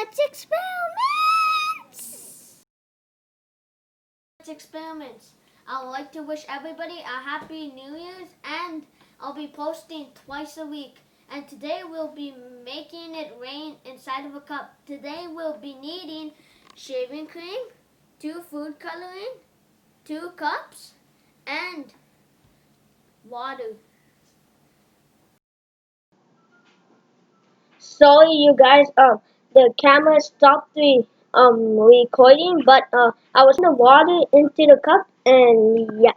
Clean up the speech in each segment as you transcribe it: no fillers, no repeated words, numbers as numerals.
Let's experiments! Let's experiments. I would like to wish everybody a happy New Year's, and I'll be posting twice a week. And today we'll be making it rain inside of a cup. Today we'll be needing shaving cream, 2 food coloring, 2 cups, and water. Sorry, you guys. The camera stopped the recording, but I was putting the water into the cup, and yeah.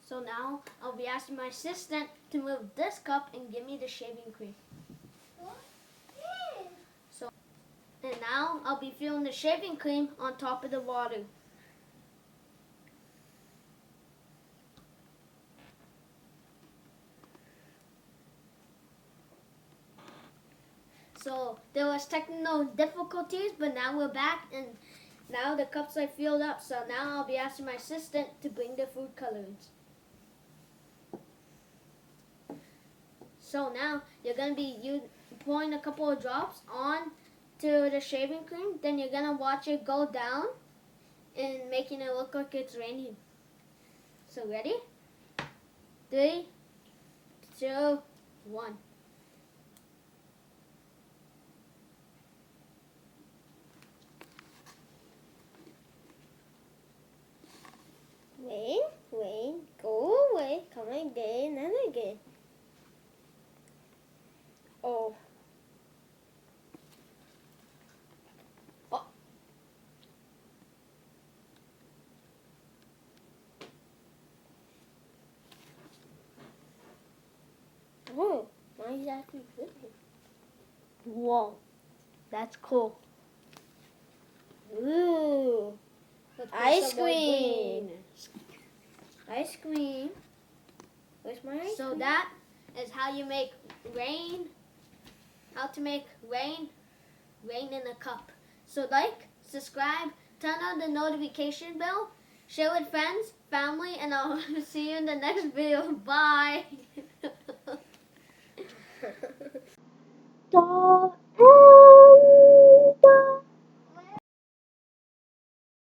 So now I'll be asking my assistant to move this cup and give me the shaving cream. And now I'll be filling the shaving cream on top of the water. So there was technical difficulties, but now we're back, and now the cups are filled up. So now I'll be asking my assistant to bring the food colorings. So now you're going to be pouring a couple of drops on to the shaving cream. Then you're going to watch it go down and making it look like it's raining. So ready? 3, 2, 1. Rain, go away, come again and again. Oh. Oh, mine's actually good. Whoa, that's cool. Ooh, ice cream. Ice cream. Where's my ice So cream? that is how you make rain. How to make rain in a cup. So like, subscribe, turn on the notification bell, share with friends, family, and I'll see you in the next video. Bye. The end.